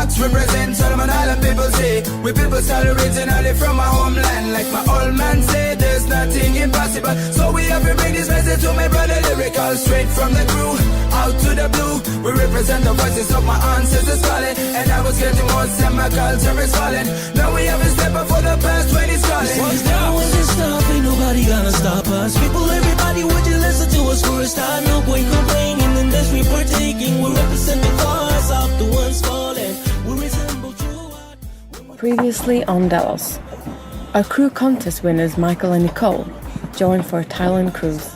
Max represents Solomon Island people say. We people start originally from my homeland. Like my old man said, there's nothing impossible. So we have to bring this message to my brother lyrical. Straight from the crew, out to the blue. We represent the voices of my ancestors calling. And I was getting more and my culture is falling. Now we have a step up for the past 20 calling. Once down with this stuff, ain't nobody gonna stop us. People, everybody, would you listen to us for a start? No point complaining in this we partaking. We represent the cause of the ones falling. We resemble true art. Previously on Delos, our crew contest winners Michael and Nicole joined for a Thailand cruise.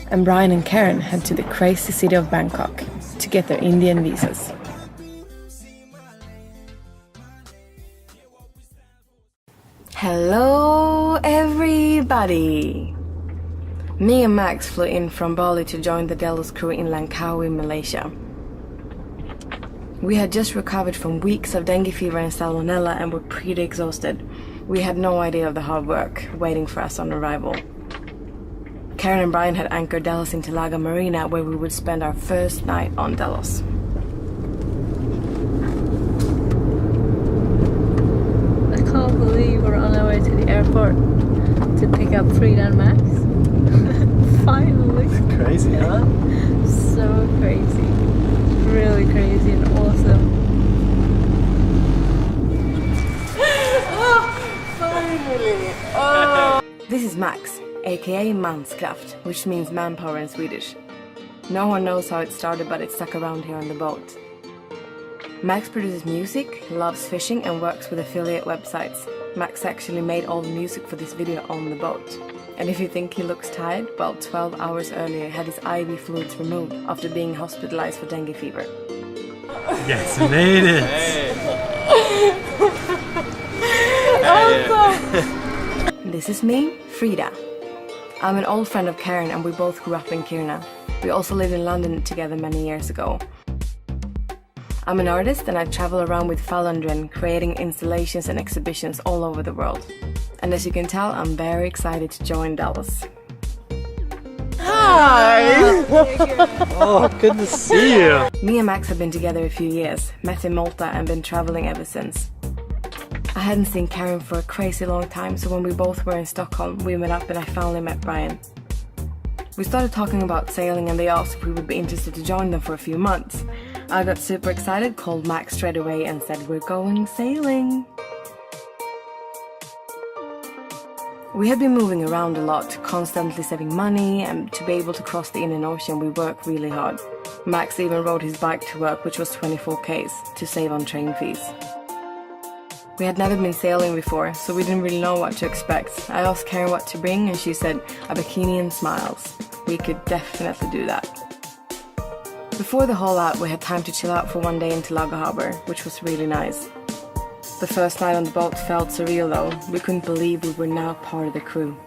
And Brian and Karin head to the crazy city of Bangkok to get their Indian visas. Hello everybody! Me and Max flew in from Bali to join the Delos crew in Langkawi, Malaysia. We had just recovered from weeks of dengue fever and salmonella and were pretty exhausted. We had no idea of the hard work waiting for us on arrival. Karin and Brian had anchored Delos into Laga Marina where we would spend our first night on Delos. I can't believe we're on our way to the airport to pick up Frida and Max. Finally. It's crazy, huh? So crazy. Really crazy and awesome. Finally! Oh. This is Max, aka Manskraft, which means manpower in Swedish. No one knows how it started, but it stuck around here on the boat. Max produces music, loves fishing and works with affiliate websites. Max actually made all the music for this video on the boat. And if you think he looks tired, well, 12 hours earlier he had his IV fluids removed after being hospitalized for dengue fever. Yes, made it! Awesome! This is me, Frida. I'm an old friend of Karin and we both grew up in Kiruna. We also lived in London together many years ago. I'm an artist and I travel around with Falundren, creating installations and exhibitions all over the world. And as you can tell, I'm very excited to join Delos. Hi! Oh, good to see you! Me and Max have been together a few years, met in Malta and been traveling ever since. I hadn't seen Karin for a crazy long time, so when we both were in Stockholm, we met up and I finally met Brian. We started talking about sailing and they asked if we would be interested to join them for a few months. I got super excited, called Max straight away and said we're going sailing. We had been moving around a lot, constantly saving money, and to be able to cross the Indian Ocean we worked really hard. Max even rode his bike to work, which was 24 k's, to save on train fees. We had never been sailing before, so we didn't really know what to expect. I asked Karin what to bring and she said a bikini and smiles. We could definitely do that. Before the Haulout, we had time to chill out for one day in Laga Harbour, which was really nice. The first night on the boat felt surreal though. We couldn't believe we were now part of the crew.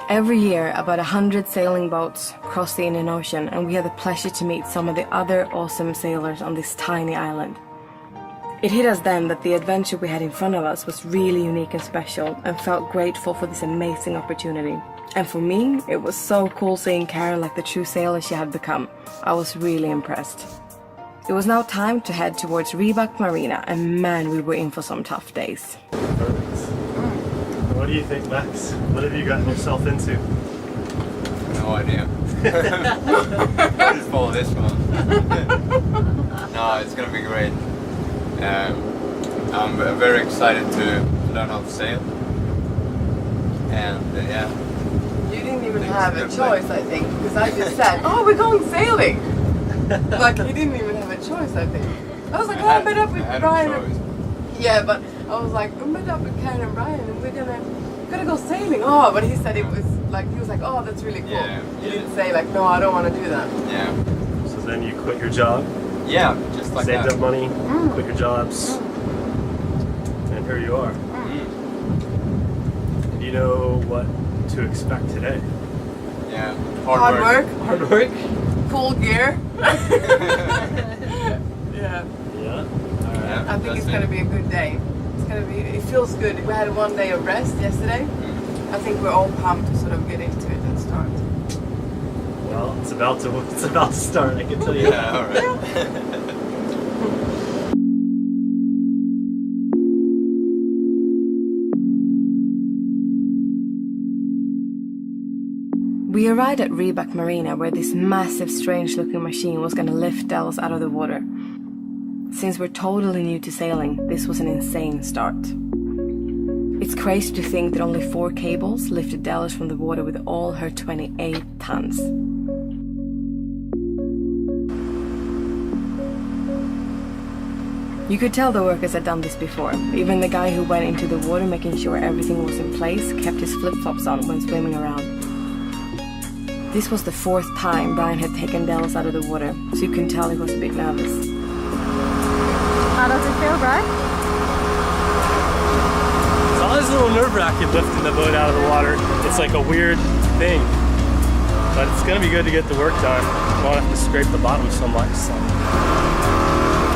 Every year, about 100 sailing boats cross the Indian Ocean and we had the pleasure to meet some of the other awesome sailors on this tiny island. It hit us then that the adventure we had in front of us was really unique and special and felt grateful for this amazing opportunity. And for me, it was so cool seeing Karin like the true sailor she had become. I was really impressed. It was now time to head towards Rybak Marina, and man, we were in for some tough days. Perfect. What do you think, Max? What have you gotten yourself into? No idea. Just follow this one. No, it's gonna be great. I'm very excited to learn how to sail. And yeah. You didn't even have a choice, I think, because I just said, oh, we're going sailing! Like, you didn't even have a choice, I think. I was like, oh, I met up with Brian. Yeah, but I was like, I met up with Karin and Brian and we're gonna go sailing. Oh, but he said it was like, he was like, oh, that's really cool. Yeah. You didn't say like, no, I don't want to do that. Yeah. So then you quit your job? Yeah, just like saved that. up money, quit your jobs, and here you are. And you know what to expect today? Yeah. Hard work. Hard work? Cool gear. Yeah. Alright. I think it's going to be a good day. It's going to be, it feels good. We had one day of rest yesterday. I think we're all pumped to sort of get into it and start. Well, it's about to start, I can tell you. Yeah, alright. We arrived at Rebak Marina where this massive, strange-looking machine was gonna lift Delos out of the water. Since we're totally new to sailing, this was an insane start. It's crazy to think that only 4 cables lifted Delos from the water with all her 28 tons. You could tell the workers had done this before. Even the guy who went into the water making sure everything was in place kept his flip-flops on when swimming around. This was the 4th time Brian had taken Delos out of the water, so you can tell he was a bit nervous. How does it feel, Brian? It's always a little nerve-wracking lifting the boat out of the water. It's like a weird thing. But it's gonna be good to get the work done. You won't have to scrape the bottom so much, so.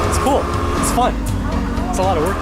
It's cool, it's fun. It's a lot of work.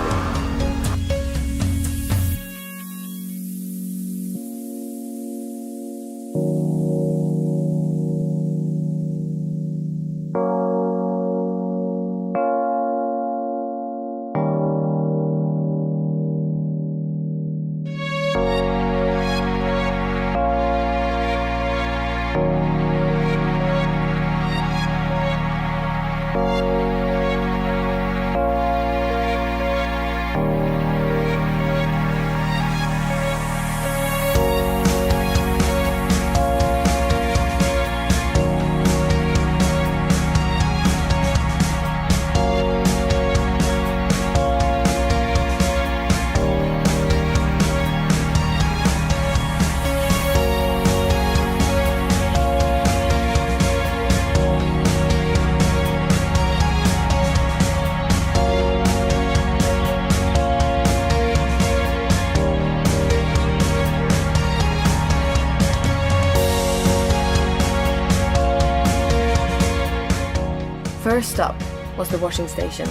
First up was the washing station,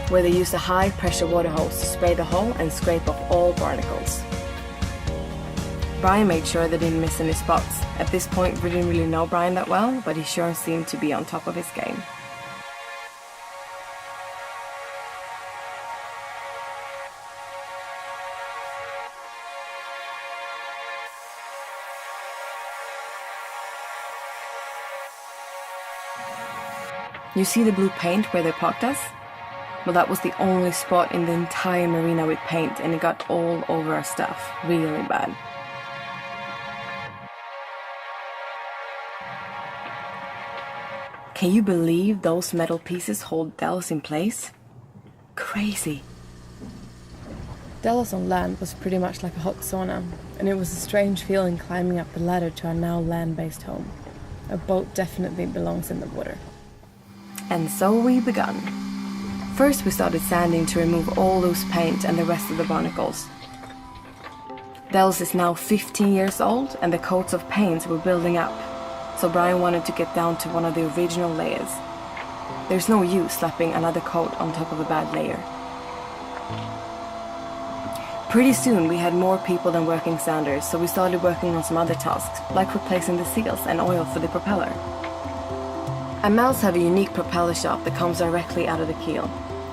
where they used a high-pressure water hose to spray the hull and scrape off all barnacles. Brian made sure they didn't miss any spots. At this point, we didn't really know Brian that well, but he sure seemed to be on top of his game. You see the blue paint where they parked us? Well, that was the only spot in the entire marina with paint, and it got all over our stuff, really bad. Can you believe those metal pieces hold Delos in place? Crazy. Delos on land was pretty much like a hot sauna, and it was a strange feeling climbing up the ladder to our now land-based home. A boat definitely belongs in the water. And so we begun. First we started sanding to remove all loose paint and the rest of the barnacles. Delos is now 15 years old and the coats of paint were building up, so Brian wanted to get down to one of the original layers. There's no use slapping another coat on top of a bad layer. Pretty soon we had more people than working sanders, so we started working on some other tasks, like replacing the seals and oil for the propeller. Amels have a unique propeller shop that comes directly out of the keel.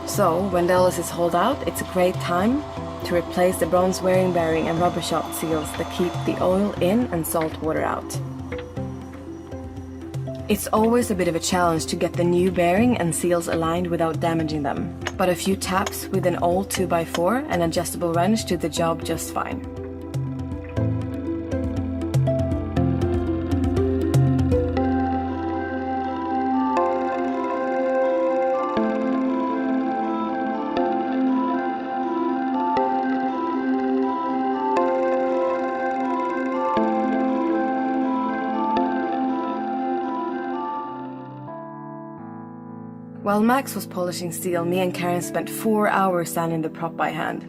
So, when Delos is hauled out, it's a great time to replace the bronze wearing bearing and rubber shot seals that keep the oil in and salt water out. It's always a bit of a challenge to get the new bearing and seals aligned without damaging them, but a few taps with an old 2x4 and adjustable wrench do the job just fine. While Max was polishing steel, me and Karin spent 4 hours sanding the prop by hand.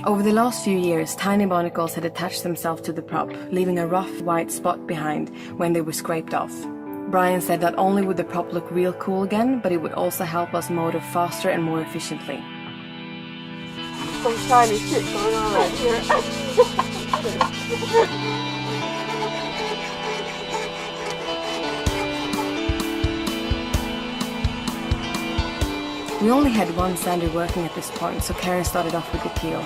Over the last few years, tiny barnacles had attached themselves to the prop, leaving a rough white spot behind when they were scraped off. Brian said not only would the prop look real cool again, but it would also help us motor faster and more efficiently. Some shiny shit going on right here. We only had one sander working at this point, so Karin started off with the keel.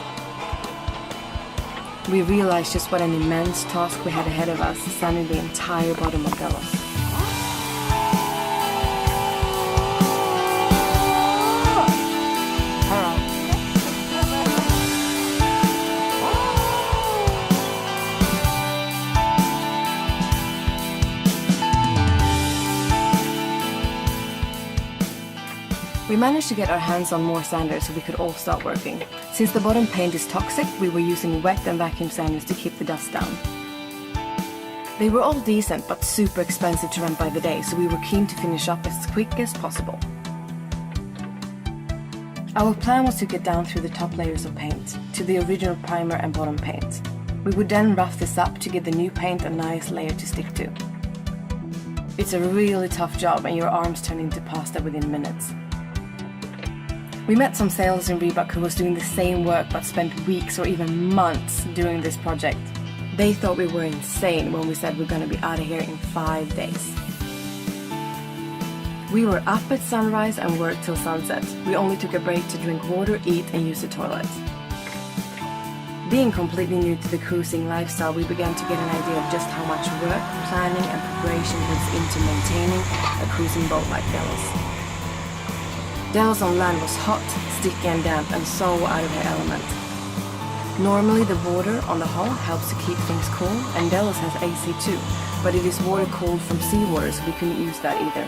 We realized just what an immense task we had ahead of us, sanding the entire bottom of Delos. We managed to get our hands on more sanders so we could all start working. Since the bottom paint is toxic, we were using wet and vacuum sanders to keep the dust down. They were all decent but super expensive to rent by the day, so we were keen to finish up as quick as possible. Our plan was to get down through the top layers of paint, to the original primer and bottom paint. We would then rough this up to give the new paint a nice layer to stick to. It's a really tough job and your arms turn into pasta within minutes. We met some sailors in Reebok who was doing the same work but spent weeks or even months doing this project. They thought we were insane when we said we're gonna be out of here in 5 days. We were up at sunrise and worked till sunset. We only took a break to drink water, eat and use the toilet. Being completely new to the cruising lifestyle, we began to get an idea of just how much work, planning and preparation goes into maintaining a cruising boat like Delos. Delos on land was hot, sticky and damp and so out of her element. Normally the water on the hull helps to keep things cool, and Delos has AC too, but it is water cooled from seawater, so we couldn't use that either.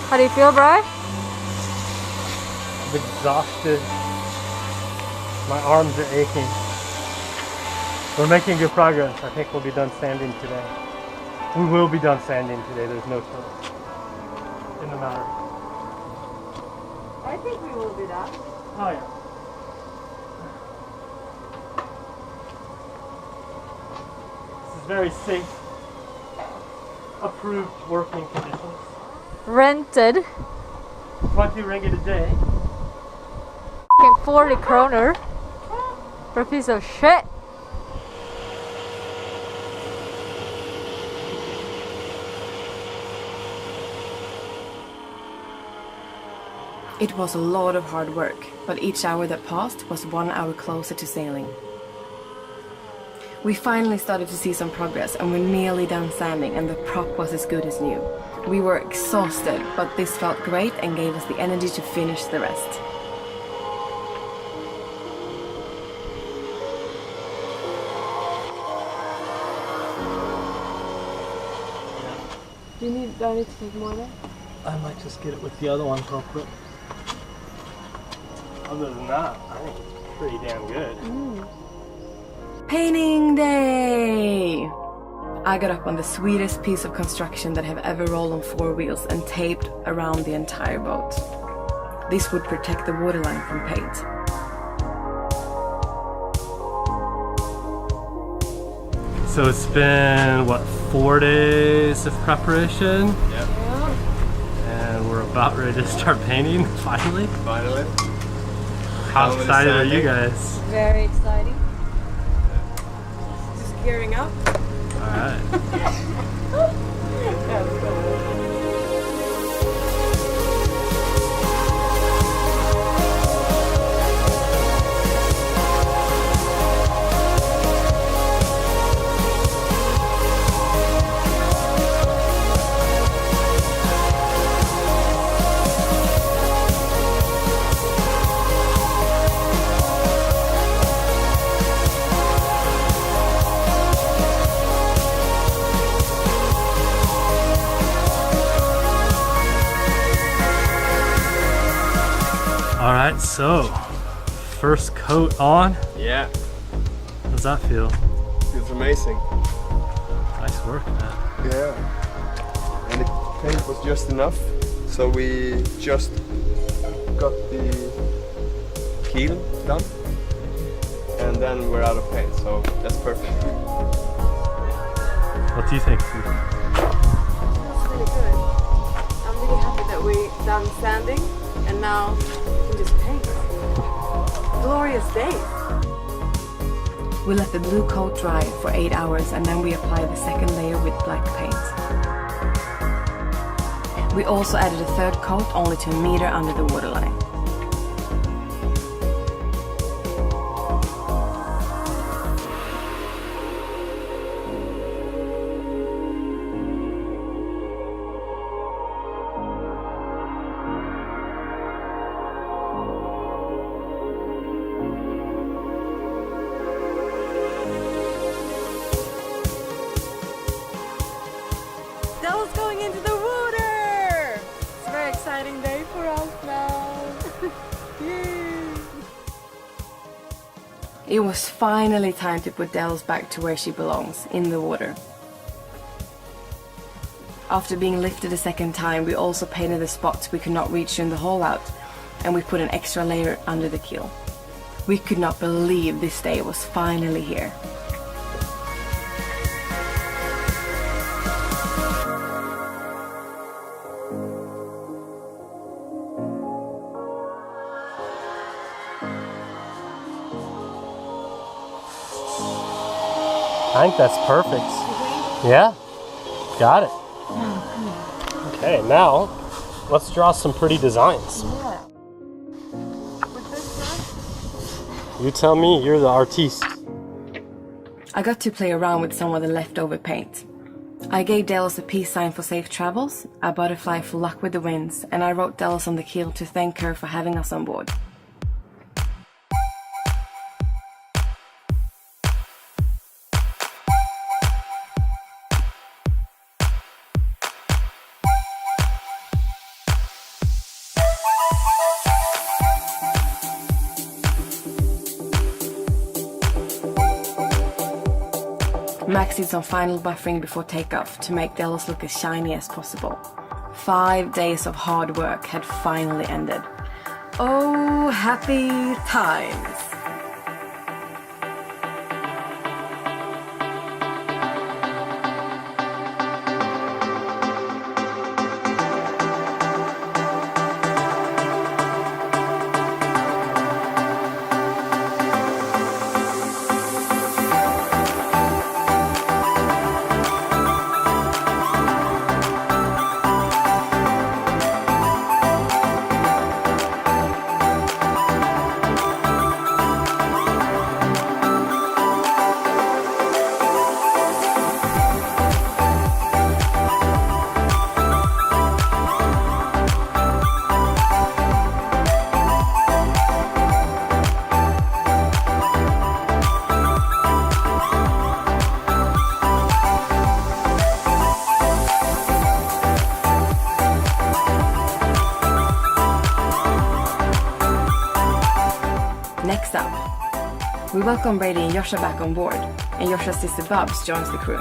How do you feel, Brian? I'm exhausted. My arms are aching. We're making good progress. I think we'll be done sanding today. We will be done sanding today. There's no choice in the matter. I think we will be done. Oh yeah. This is very safe, approved working conditions. Rented. 20 ringgit a day. 40 kroner for a piece of shit. It was a lot of hard work, but each hour that passed was 1 hour closer to sailing. We finally started to see some progress and we're nearly done sanding and the prop was as good as new. We were exhausted, but this felt great and gave us the energy to finish the rest. Do I need to take more then? I might just get it with the other one real quick. Other than that, I think it's pretty damn good. Painting day! I got up on the sweetest piece of construction that have ever rolled on 4 wheels and taped around the entire boat. This would protect the waterline from paint. So it's been, what, 4 days of preparation? Yep. And we're about ready to start painting, finally. Finally. How excited are you guys? Very exciting. Just gearing up. Alright. Alright, so first coat on. Yeah, How does that feel? feels amazing. Nice work, man. Yeah. And the paint was just enough, so we just got the keel done. And then we're out of paint, so that's perfect. What do you think, Frida? That's really good. I'm really happy that we're done sanding and now we can just paint. Glorious day. We let the blue coat dry for 8 hours and then we apply the second layer with black paint. We also added a third coat only to a meter under the waterline. Delos going into the water! It's a very exciting day for us now. Yay! It was finally time to put Delos back to where she belongs, in the water. After being lifted a second time, we also painted the spots we could not reach during the Haulout, and we put an extra layer under the keel. We could not believe this day was finally here. I think that's perfect. Yeah, got it. Okay, now let's draw some pretty designs. You tell me, you're the artiste. I got to play around with some of the leftover paint. I gave Delos a peace sign for safe travels, a butterfly for luck with the winds, and I wrote Delos on the keel to thank her for having us on board. Max did some final buffering before takeoff to make Delos look as shiny as possible. 5 days of hard work had finally ended. Oh, happy times! Next up, we welcome Brady and Josje back on board, and Josje's sister Babs joins the crew.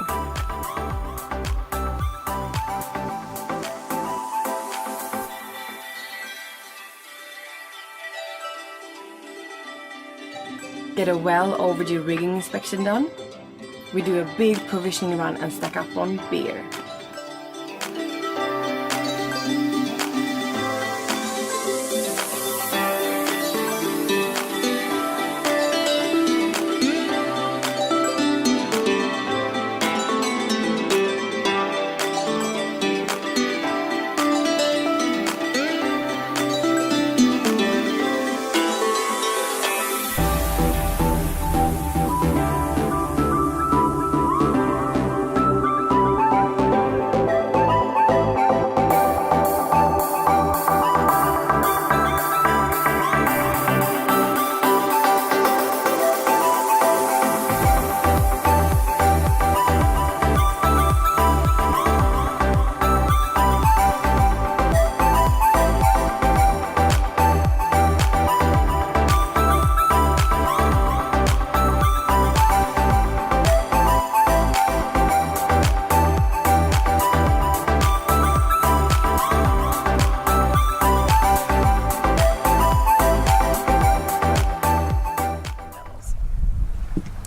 Get a well overdue rigging inspection done. We do a big provisioning run and stack up on beer.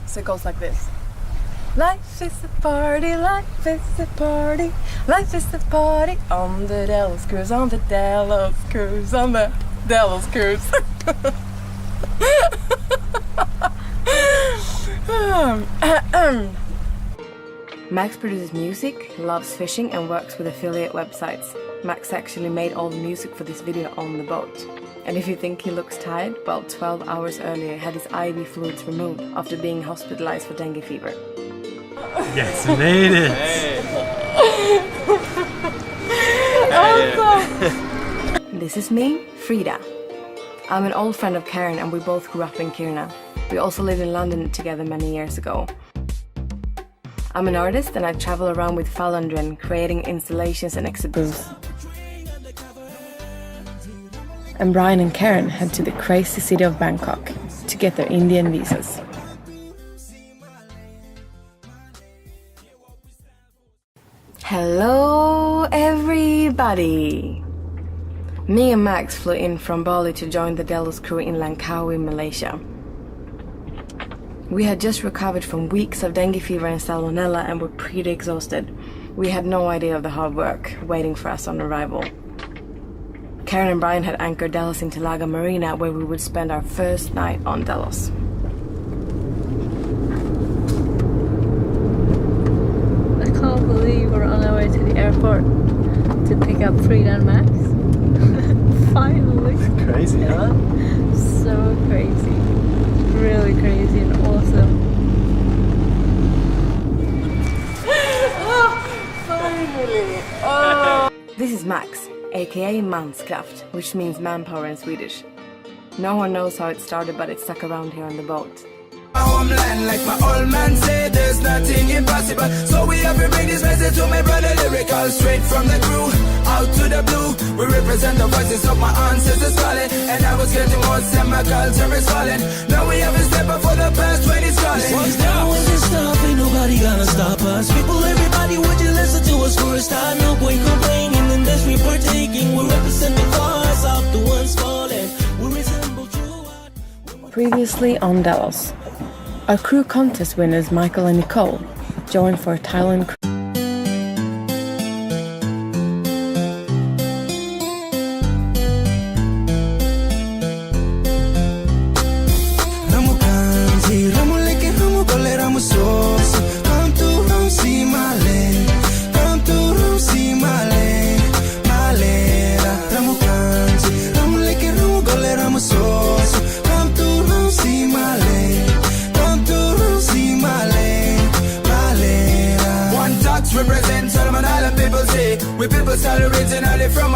So it goes like this. Life is a party, life is a party, life is a party on the Delos cruise, on the Delos cruise, on the Delos cruise. Max produces music, loves fishing, and works with affiliate websites. Max actually made all the music for this video on the boat. And if you think he looks tired, well, 12 hours earlier he had his IV fluids removed after being hospitalized for dengue fever. Yes, made it! This is me, Frida. I'm an old friend of Karin and we both grew up in Kiruna. We also lived in London together many years ago. I'm an artist and I travel around with Falundren creating installations and exhibitions. And Brian and Karin head to the crazy city of Bangkok to get their Indian visas. Hello everybody! Me and Max flew in from Bali to join the Delos crew in Langkawi, Malaysia. We had just recovered from weeks of dengue fever and salmonella and were pretty exhausted. We had no idea of the hard work waiting for us on arrival. Karin and Brian had anchored Delos into Laga Marina where we would spend our first night on Delos. I can't believe we're on our way to the airport to pick up Frida and Max. Finally. Crazy, huh? So crazy. Really crazy and awesome. This is Max, aka Manskraft, which means manpower in Swedish. No one knows how it started, but it stuck around here on the boat. My homeland, like my old man said, there's nothing impossible. So we have to bring this message to my brother lyrical, straight from the crew, out to the blue. We represent the voices of my ancestors calling, and I was getting more and my culture is falling. Now we have a step up for the past when it's calling. Once down with this stuff, ain't nobody gonna stop us. People, everybody, would you listen to us for a start? No point complaining in this we partaking. We represent the cause of the ones falling. We resemble true art. Previously on Delos. Our crew contest winners Michael and Nicole joined for a Thailand crew. Represent Solomon Island people say we people start originally from